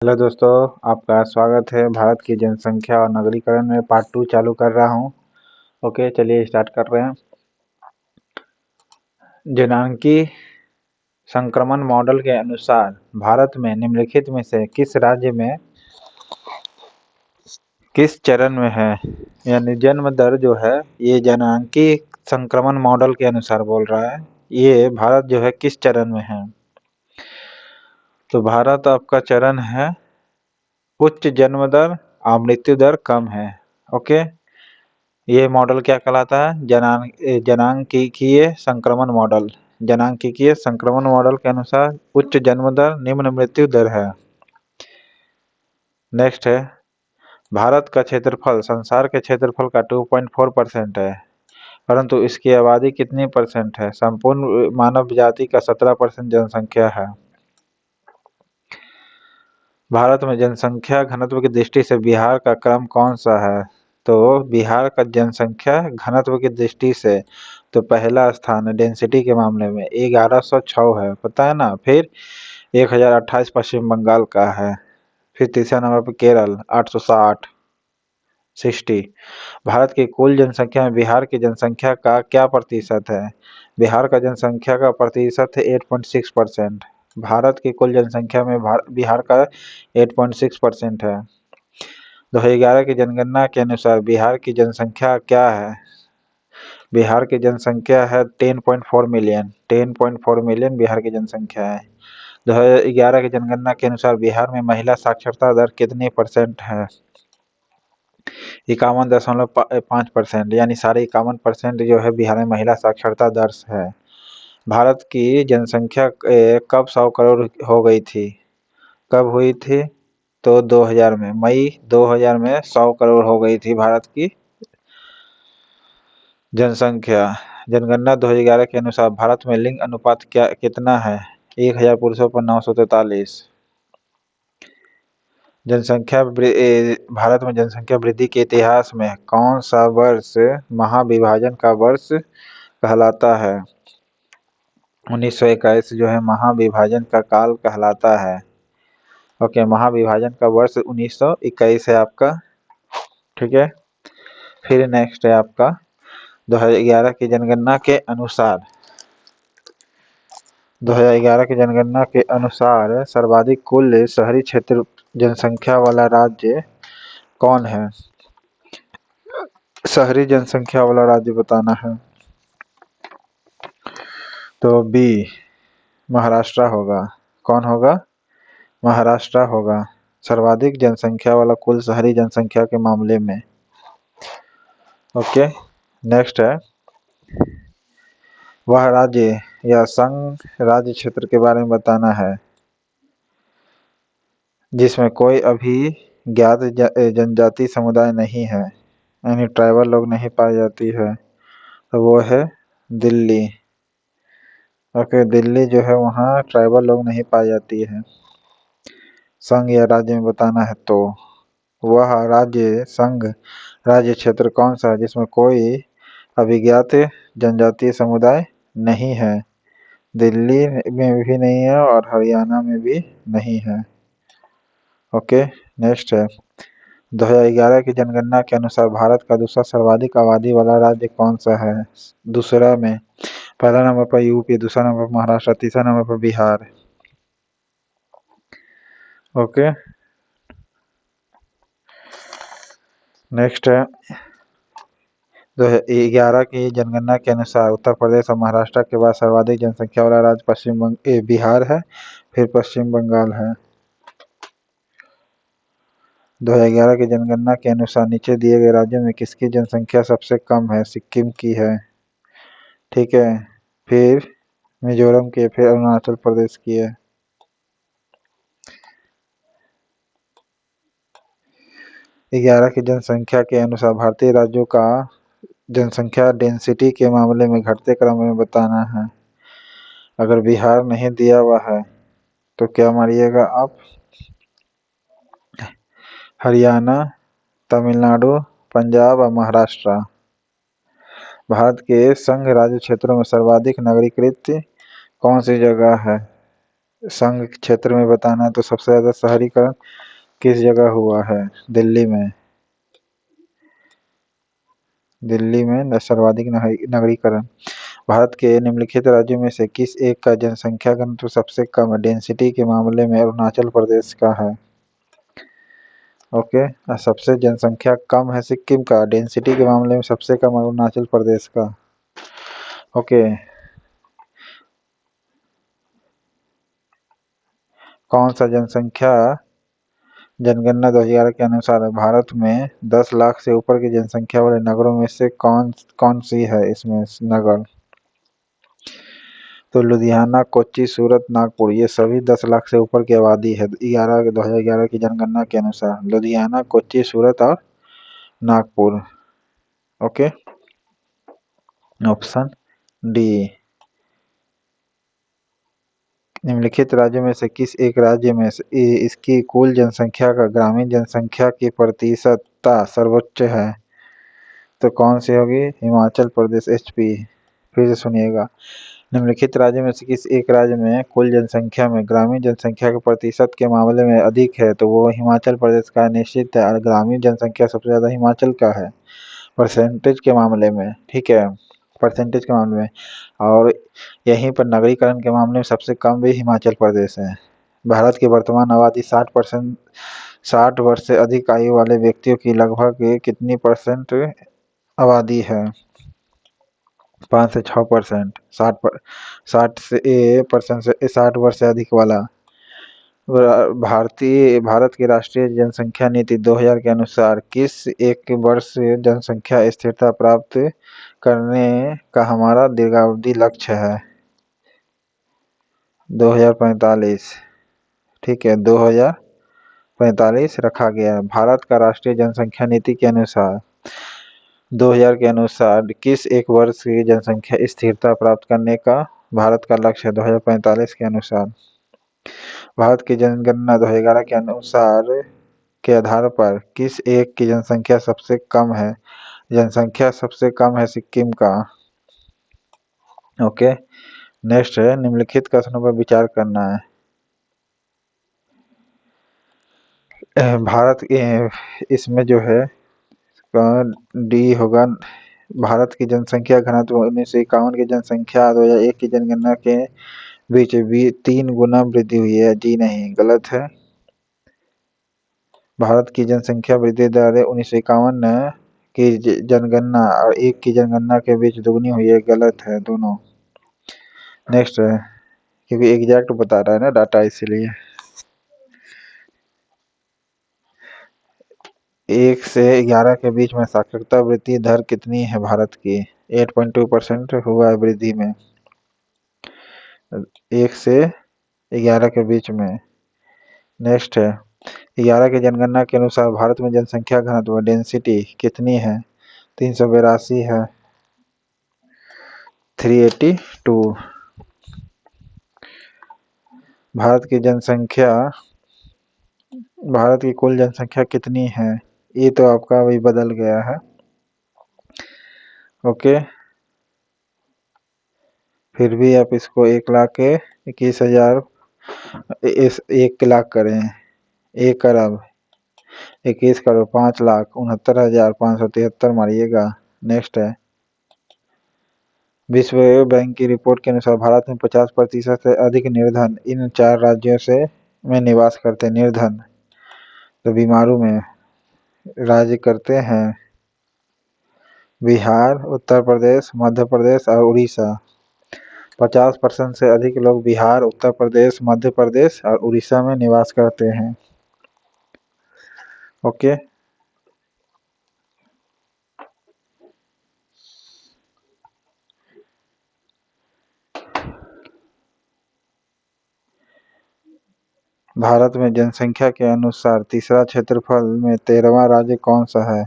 Hello दोस्तों, आपका स्वागत है। भारत की जनसंख्या और नगरीकरण में पार्ट 2 चालू कर रहा हूं। ओके, चलिए स्टार्ट कर रहे हैं। जनांकी संक्रमण मॉडल के अनुसार भारत में निम्नलिखित में से किस राज्य में किस चरण में है, यानी जन्म दर जो है ये जनांकी संक्रमण मॉडल के अनुसार बोल रहा है। ये भारत जो है किस चरण में है, तो भारत आपका चरण है उच्च जन्म दर और मृत्यु दर कम है। ओके, ये मॉडल क्या कहलाता है? जनांकीय संक्रमण मॉडल। जनांकीय संक्रमण मॉडल के अनुसार उच्च जन्म दर निम्न मृत्यु दर है। नेक्स्ट है, भारत का क्षेत्रफल संसार के क्षेत्रफल का 2.4% है, परंतु इसकी आबादी कितनी परसेंट है? संपूर्ण मानव जाति का 17% जनसंख्या है। भारत में जनसंख्या घनत्व की दृष्टि से बिहार का क्रम कौन सा है? तो बिहार का जनसंख्या घनत्व की दृष्टि से तो पहला स्थान है डेंसिटी के मामले में 1106 है, पता है ना। फिर 1028 पश्चिम बंगाल का है। फिर तीसरा नंबर पर केरल 860। भारत की कुल जनसंख्या में बिहार की जनसंख्या का क्या प्रतिशत है? बिहार का जनसंख्या का प्रतिशत है 8.6%। भारत की कुल जनसंख्या में बिहार का 8.6% है। 2011 की जनगणना के अनुसार बिहार की जनसंख्या क्या है? बिहार की जनसंख्या है 10.4 मिलियन। 10.4 मिलियन बिहार की जनसंख्या है। 2011 की जनगणना के अनुसार बिहार में महिला साक्षरता दर कितनी परसेंट है? 51.5%, यानी 51% जो है बिहार में महिला साक्षरता दर है। भारत की जनसंख्या कब 100 करोड़ हो गई थी? कब हुई थी? तो 2000 में, मई 2000 में 100 करोड़ हो गई थी भारत की जनसंख्या। जनगणना 2011 के अनुसार भारत में लिंग अनुपात कितना है? 1000 पुरुषों पर 943। भारत में जनसंख्या वृद्धि के इतिहास में कौन सा वर्ष महाविभाजन का वर्ष कहलाता है? 1921 जो है महाविभाजन का काल कहलाता है। ओके, महाविभाजन का वर्ष 1921 है आपका, ठीक है। फिर नेक्स्ट है आपका 2011 की जनगणना के अनुसार 2011 की जनगणना के अनुसार सर्वाधिक कुल शहरी क्षेत्र जनसंख्या वाला राज्य कौन है? शहरी जनसंख्या वाला राज्य बताना है, तो बी महाराष्ट्र होगा। कौन होगा? महाराष्ट्र होगा, सर्वाधिक जनसंख्या वाला कुल शहरी जनसंख्या के मामले में। ओके, नेक्स्ट है, वह राज्य या संघ राज्य क्षेत्र के बारे में बताना है जिसमें कोई अभी ज्ञात जनजाति समुदाय नहीं है, यानी ट्राइबल लोग नहीं पाई जाती है, तो वो है दिल्ली। ओके, दिल्ली जो है वहाँ ट्राइबल लोग नहीं पाई जाती है। संघ या राज्य में बताना है तो वह राज्य संघ राज्य क्षेत्र कौन सा है जिसमें कोई अभिज्ञात जनजातीय समुदाय नहीं है? दिल्ली में भी नहीं है और हरियाणा में भी नहीं है। ओके, नेक्स्ट है, 2011 की जनगणना के अनुसार भारत का दूसरा सर्वाधिक आबादी वाला राज्य कौन सा है? दूसरा में पहला नंबर पर यूपी, दूसरा नंबर पर महाराष्ट्र, तीसरा नंबर पर बिहार। ओके, नेक्स्ट है, 2011 की जनगणना के अनुसार उत्तर प्रदेश और महाराष्ट्र के बाद सर्वाधिक जनसंख्या वाला राज्य बिहार है, फिर पश्चिम बंगाल है। 2011 की जनगणना के अनुसार नीचे दिए गए राज्यों में किसकी जनसंख्या सबसे कम है? सिक्किम की है, ठीक है, फिर मिजोरम की, फिर अरुणाचल प्रदेश की है। 11 की जनसंख्या के अनुसार भारतीय राज्यों का जनसंख्या डेंसिटी के मामले में घटते क्रम में बताना है। अगर बिहार नहीं दिया हुआ है तो क्या मारिएगा आप? हरियाणा, तमिलनाडु, पंजाब और महाराष्ट्र। भारत के संघ राज्य क्षेत्रों में सर्वाधिक नगरीकृत कौन सी जगह है? संघ क्षेत्र में बताना है तो सबसे ज़्यादा शहरीकरण किस जगह हुआ है? दिल्ली में। दिल्ली में सर्वाधिक नगरीकरण। भारत के निम्नलिखित राज्यों में से किस एक का जनसंख्या घनत्व सबसे कम है? डेंसिटी के मामले में अरुणाचल प्रदेश का है। ओके, सबसे जनसंख्या कम है सिक्किम का, डेंसिटी के मामले में सबसे कम अरुणाचल प्रदेश का। ओके, कौन सा जनगणना 2011 के अनुसार है? भारत में 10 लाख से ऊपर की जनसंख्या वाले नगरों में से कौन सी है इसमें नगर? तो लुधियाना, कोच्चि, सूरत, नागपुर, ये सभी 10 लाख से ऊपर की आबादी है 2011 की जनगणना के अनुसार। लुधियाना, कोच्चि, सूरत और नागपुर। Okay, option D. निम्नलिखित राज्यों में से किस एक राज्य में इसकी कुल जनसंख्या का ग्रामीण जनसंख्या की प्रतिशतता सर्वोच्च है? तो कौन सी होगी? हिमाचल प्रदेश, एचपी। फिर से सुनिएगा, निम्नलिखित राज्य में से किस एक राज्य में कुल जनसंख्या में ग्रामीण जनसंख्या के प्रतिशत के मामले में अधिक है? तो वो हिमाचल प्रदेश का निश्चित है, और ग्रामीण जनसंख्या सबसे ज़्यादा हिमाचल का है परसेंटेज के मामले में। ठीक है, परसेंटेज के मामले में। और यहीं पर नगरीकरण के मामले में सबसे कम भी हिमाचल प्रदेश है। भारत की वर्तमान आबादी 60 वर्ष से अधिक आयु वाले व्यक्तियों की लगभग कितनी परसेंट आबादी है? 5 से 6%। 60 वर्ष से अधिक वाला। भारत की राष्ट्रीय जनसंख्या नीति 2000 के अनुसार किस एक वर्ष जनसंख्या स्थिरता प्राप्त करने का हमारा दीर्घावधि लक्ष्य है? 2045। ठीक है, 2045 रखा गया है। भारत का राष्ट्रीय जनसंख्या नीति के अनुसार 2000 के अनुसार किस एक वर्ष की जनसंख्या स्थिरता प्राप्त करने का भारत का लक्ष्य है? 2045 के अनुसार। भारत की जनगणना 2011 के अनुसार के आधार पर किस एक की जनसंख्या सबसे कम है? जनसंख्या सबसे कम है सिक्किम का। ओके, नेक्स्ट है, निम्नलिखित कथनों पर विचार करना है। भारत इसमें जो है डी होगा। भारत की जनसंख्या घनत्व 1951 की जनसंख्या 2001 की जनगणना के बीच भी 3 गुना वृद्धि हुई है। जी नहीं, गलत है। भारत की जनसंख्या वृद्धि दर 1951 की जनगणना और 1 की जनगणना के बीच दुगनी हुई है। गलत है दोनों। नेक्स्ट है, क्योंकि एग्जैक्ट बता रहा है ना डाटा, इसीलिए। 1 से 11 के बीच में साक्षरता वृद्धि दर कितनी है भारत की? 8.2% हुआ है वृद्धि में 1 से 11 के बीच में। नेक्स्ट है, 11 की जनगणना के अनुसार भारत में जनसंख्या घनत्व डेंसिटी कितनी है? 382 है। 382। भारत की कुल जनसंख्या कितनी है? ये तो आपका अभी बदल गया है। ओके, फिर भी आप इसको 1,21,000 1 लाख करें। 1 अरब 21 करोड़ 5,69,573 मारिएगा। नेक्स्ट है, विश्व बैंक की रिपोर्ट के अनुसार भारत में 50% से अधिक निर्धन इन 4 राज्यों में निवास करते हैं। निर्धन तो बीमारू में राज्य करते हैं बिहार, उत्तर प्रदेश, मध्य प्रदेश और उड़ीसा। 50% से अधिक लोग बिहार, उत्तर प्रदेश, मध्य प्रदेश और उड़ीसा में निवास करते हैं। ओके, भारत में जनसंख्या के अनुसार तीसरा क्षेत्रफल में 13वां राज्य कौन सा है?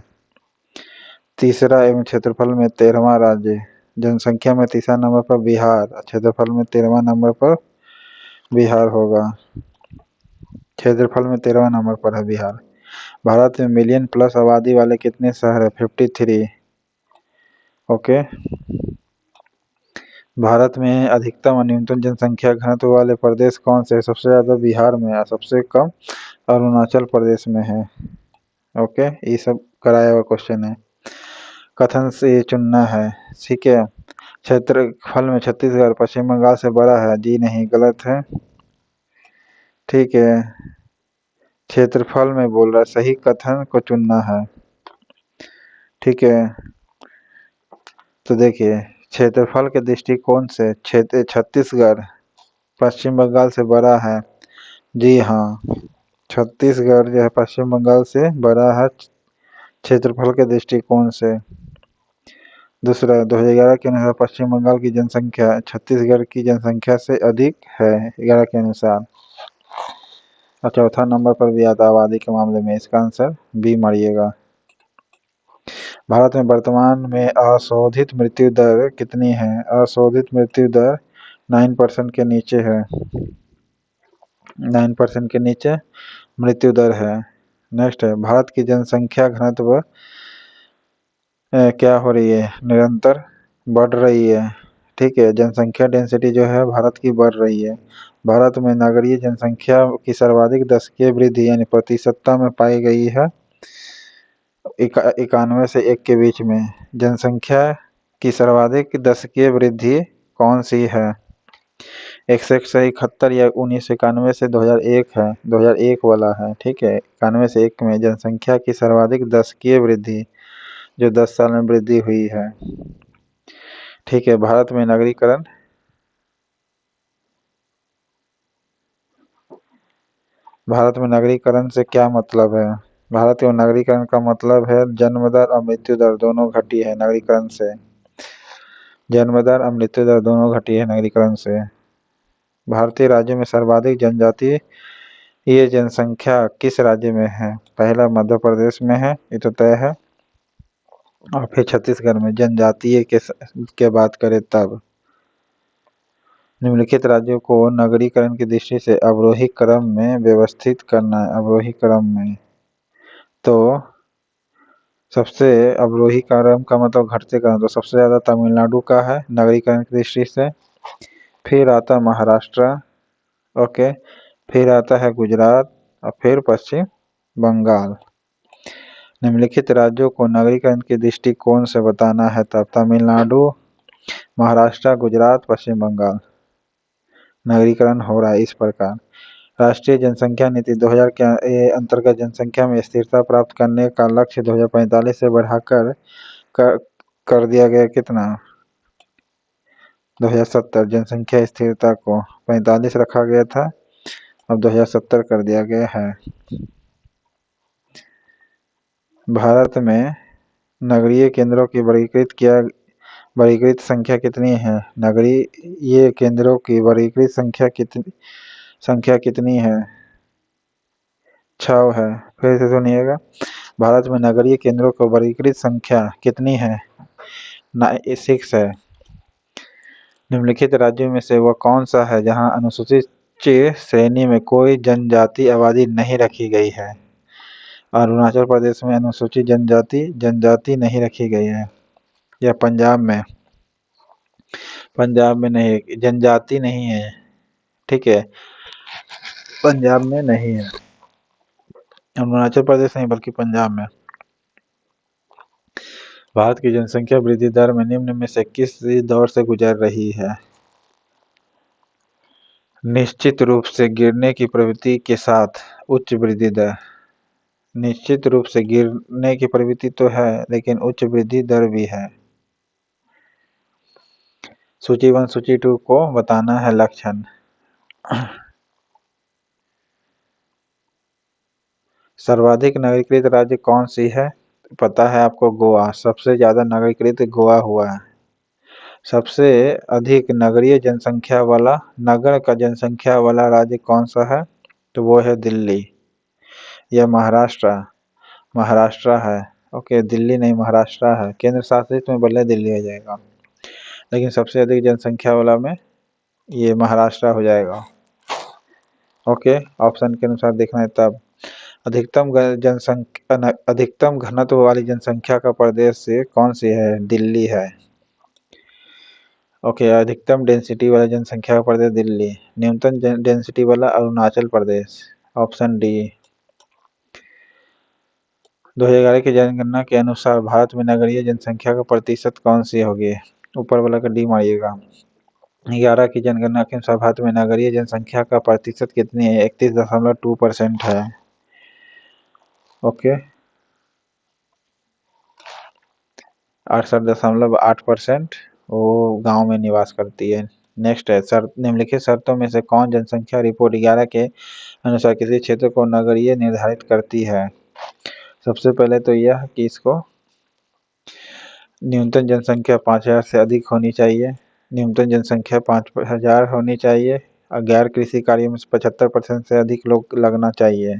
तीसरा एवं क्षेत्रफल में 13वां राज्य। जनसंख्या में तीसरा नंबर पर बिहार, क्षेत्रफल में 13वां नंबर पर बिहार होगा। क्षेत्रफल में 13वां नंबर पर है बिहार। भारत में मिलियन प्लस आबादी वाले कितने शहर है? 53। ओके, भारत में अधिकतम और न्यूनतम जनसंख्या घनत्व वाले प्रदेश कौन से हैं? सबसे ज़्यादा बिहार में है, सबसे कम अरुणाचल प्रदेश में है। ओके, ये सब कराया हुआ क्वेश्चन है, कथन से ये चुनना है। ठीक है, क्षेत्रफल में छत्तीसगढ़ पश्चिम बंगाल से बड़ा है, जी नहीं, गलत है। ठीक है, क्षेत्रफल में बोल रहा है, सही कथन को चुनना है। ठीक है, तो देखिए क्षेत्रफल के दृष्टिकोण से क्षेत्र छत्तीसगढ़ पश्चिम बंगाल से बड़ा है। जी हाँ, छत्तीसगढ़ जो है पश्चिम बंगाल से बड़ा है क्षेत्रफल के दृष्टिकोण से। दूसरा, 2011 के अनुसार पश्चिम बंगाल की जनसंख्या छत्तीसगढ़ की जनसंख्या से अधिक है, 11 के अनुसार। और चौथा नंबर पर भी आता आबादी के मामले में, इसका आंसर बी मारिएगा। भारत में वर्तमान में अशोधित मृत्यु दर कितनी है? अशोधित मृत्यु दर 9% के नीचे है, 9% के नीचे मृत्यु दर है। नेक्स्ट है, भारत की जनसंख्या घनत्व क्या हो रही है? निरंतर बढ़ रही है। ठीक है, जनसंख्या डेंसिटी जो है भारत की बढ़ रही है। भारत में नगरीय जनसंख्या की सर्वाधिक दशकीय वृद्धि यानी प्रतिशतता में पाई गई है 91 से 1 के बीच में। जनसंख्या की सर्वाधिक दशकीय वृद्धि कौन सी है? 171 या 1991 से 2001 है, 2001 वाला है। ठीक है, 91 से 1 में जनसंख्या की सर्वाधिक दशकीय वृद्धि जो 10 साल में वृद्धि हुई है। ठीक है, भारत में नगरीकरण से क्या मतलब है? भारत में नगरीकरण का मतलब है जन्म दर और मृत्यु दर दोनों घटी है नगरीकरण से। जन्म दर और मृत्यु दर दोनों घटी है नगरीकरण से। भारतीय राज्यों में सर्वाधिक जनजातीय ये जनसंख्या किस राज्य में है? पहला मध्य प्रदेश में है, ये तो तय है, और फिर छत्तीसगढ़ में। जनजातीय के बात करें तब निम्नलिखित राज्यों को नगरीकरण की दृष्टि से अवरोही क्रम में व्यवस्थित करना है। अवरोही क्रम में तो सबसे अवरोही क्रम का मतलब घटते क्रम, तो सबसे ज़्यादा तमिलनाडु का है नगरीकरण की दृष्टि से, फिर आता महाराष्ट्र, ओके, फिर आता है गुजरात और फिर पश्चिम बंगाल। निम्नलिखित राज्यों को नगरीकरण के दृष्टिकोण से बताना है, तब तमिलनाडु, महाराष्ट्र, गुजरात, पश्चिम बंगाल। नगरीकरण हो रहा है इस प्रकार। राष्ट्रीय जनसंख्या नीति 2000 के अंतर्गत जनसंख्या में स्थिरता प्राप्त करने का लक्ष्य 2045 से बढ़ाकर कर दिया गया कितना? 2070। जनसंख्या स्थिरता को 45 रखा गया था, अब 2070 कर दिया गया है। भारत में नगरीय केंद्रों की वर्गीकृत संख्या कितनी है? नगरीय केंद्रों की वर्गीकृत संख्या कितनी है? 6 है। फिर से सुनिएगा, भारत में नगरीय केंद्रों की वर्गीकृत संख्या कितनी है? 6 है। निम्नलिखित राज्यों में से वह कौन सा है जहां अनुसूचित श्रेणी में कोई जनजाति आबादी नहीं रखी गई है? अरुणाचल प्रदेश में अनुसूचित जनजाति नहीं रखी गई है, या पंजाब में नहीं, जनजाति नहीं है। ठीक है, पंजाब में नहीं है, अरुणाचल प्रदेश नहीं बल्कि पंजाब में। भारत की जनसंख्या वृद्धि दर में निम्न में से किस दौर से गुजर रही है? निश्चित रूप से गिरने की प्रवृत्ति के साथ उच्च वृद्धि दर। निश्चित रूप से गिरने की प्रवृत्ति तो है, लेकिन उच्च वृद्धि दर भी है। सूची 1 सूची 2 को बताना है लक्षण। सर्वाधिक नगरीकृत राज्य कौन सी है? पता है आपको, गोवा। सबसे ज्यादा नगरीकृत गोवा हुआ है। सबसे अधिक नगरीय जनसंख्या वाला नगर का जनसंख्या वाला राज्य कौन सा है? तो वो है दिल्ली या महाराष्ट्र है। ओके, दिल्ली नहीं, महाराष्ट्र है। केंद्र शासित में भले दिल्ली हो जाएगा, लेकिन सबसे अधिक जनसंख्या वाला में ये महाराष्ट्र हो जाएगा। ओके, ऑप्शन के अनुसार देखना है तब। अधिकतम घनत्व वाली जनसंख्या का प्रदेश से कौन सी है? दिल्ली है। ओके, अधिकतम डेंसिटी वाला जनसंख्या का प्रदेश दिल्ली, न्यूनतम डेंसिटी वाला अरुणाचल प्रदेश, ऑप्शन डी। 2011 की जनगणना के अनुसार भारत में नगरीय जनसंख्या का प्रतिशत कौन सी होगी? ऊपर वाला का डी मारिएगा। 11 की जनगणना के अनुसार भारत में नगरीय जनसंख्या का प्रतिशत कितनी है? 31.2% है। ओके, 68.8% वो गांव में निवास करती है। नेक्स्ट है, निम्नलिखित शर्तों में से कौन जनसंख्या रिपोर्ट 11 के अनुसार किसी क्षेत्र को नगरीय निर्धारित करती है? सबसे पहले तो यह कि इसको न्यूनतम जनसंख्या 5,000 से अधिक होनी चाहिए, न्यूनतम जनसंख्या 5,000 होनी चाहिए और गैर कृषि कार्यों में 75% से अधिक लोग लगना चाहिए।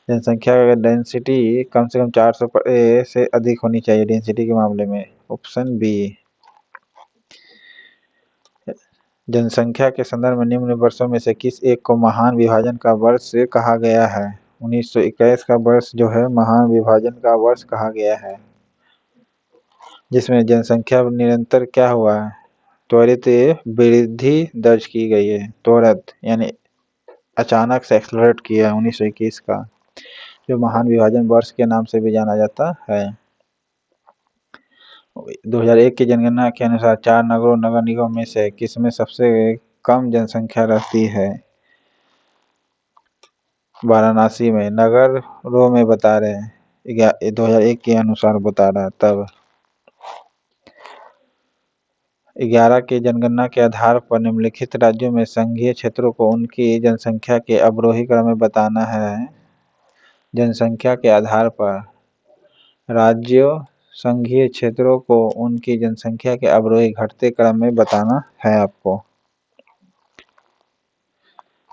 जनसंख्या का डेंसिटी कम से कम 400 से अधिक होनी चाहिए डेंसिटी के मामले में, ऑप्शन बी। जनसंख्या के संदर्भ में निम्न वर्षों में से किस एक को महान विभाजन का वर्ष कहा गया है? 1921 का वर्ष जो है महान विभाजन का वर्ष कहा गया है, जिसमें जनसंख्या निरंतर क्या हुआ है? त्वरित वृद्धि दर्ज की गई है। त्वरित यानी अचानक से एक्सलरेट किया है 1921 का, जो महान विभाजन वर्ष के नाम से भी जाना जाता है। 2001 की जनगणना के अनुसार 4 नगरों नगर निगम में से किसमें सबसे कम जनसंख्या रहती है? वाराणसी में। नगरों में बता रहे हैं, 2001 के अनुसार बता रहा है तब। 11 की जनगणना के आधार पर निम्नलिखित राज्यों में संघीय क्षेत्रों को उनकी जनसंख्या के अवरोही क्रम में बताना है। जनसंख्या के आधार पर राज्यों संघीय क्षेत्रों को उनकी जनसंख्या के अवरोही घटते क्रम में बताना है आपको।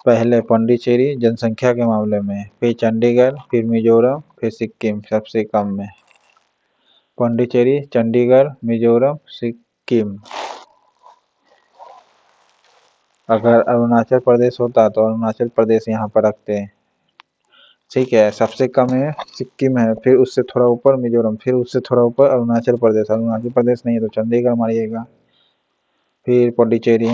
पहले पौंडीचेरी जनसंख्या के मामले में, फिर चंडीगढ़, फिर मिजोरम, फिर सिक्किम सबसे कम में। पौंडीचेरी, चंडीगढ़, मिजोरम, सिक्किम। अगर अरुणाचल प्रदेश होता तो अरुणाचल प्रदेश यहाँ पर रखते हैं, ठीक है। सबसे कम है सिक्किम है, फिर उससे थोड़ा ऊपर मिजोरम, फिर उससे थोड़ा ऊपर अरुणाचल प्रदेश। अरुणाचल प्रदेश नहीं है तो चंडीगढ़ मारिएगा, फिर पौंडीचेरी।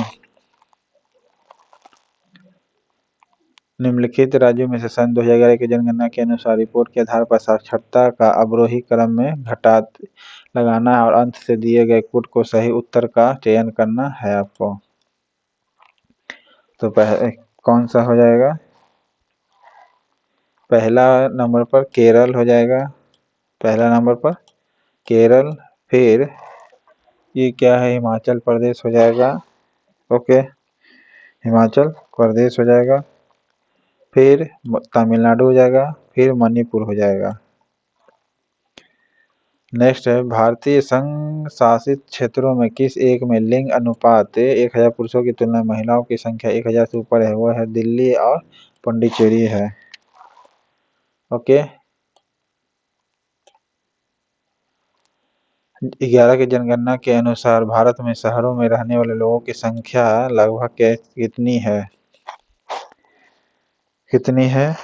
निम्नलिखित राज्यों में से सन 2011 की जनगणना के अनुसार रिपोर्ट के आधार पर साक्षरता का अवरोही क्रम में घटा लगाना है और अंत से दिए गए कोड को सही उत्तर का चयन करना है आपको। तो कौन सा हो जाएगा? पहला नंबर पर केरल हो जाएगा, पहला नंबर पर केरल, फिर ये क्या है हिमाचल प्रदेश हो जाएगा। ओके, हिमाचल प्रदेश हो जाएगा, फिर तमिलनाडु हो जाएगा, फिर मणिपुर हो जाएगा। नेक्स्ट है, भारतीय संघ शासित क्षेत्रों में किस एक में लिंग अनुपात 1000 पुरुषों की तुलना में महिलाओं की संख्या 1000 से ऊपर है? वो है दिल्ली और पुडुचेरी है। ओके, 11 की जनगणना के अनुसार भारत में शहरों में रहने वाले लोगों की संख्या लगभग कितनी है? कितनी है?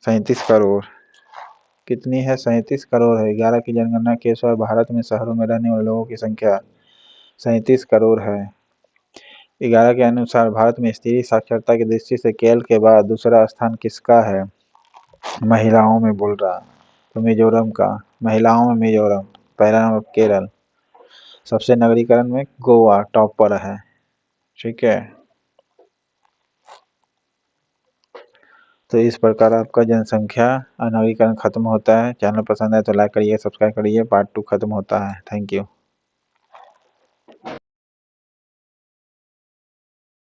37 करोड़। कितनी है? 37 करोड़ है। 11 की जनगणना के अनुसार भारत में शहरों में रहने वाले लोगों की संख्या 37 करोड़ है। 11 के अनुसार भारत में स्त्री साक्षरता की दृष्टि से केरल के बाद दूसरा स्थान किसका है? महिलाओं में बोल रहा, तो मिजोरम का। महिलाओं में मिजोरम, पहला नंबर केरल, सबसे नगरीकरण में गोवा टॉप पर है, ठीक है। तो इस प्रकार आपका जनसंख्या नवीकरण खत्म होता है। चैनल पसंद है तो लाइक करिए, सब्सक्राइब करिए। पार्ट 2 खत्म होता है। Thank you.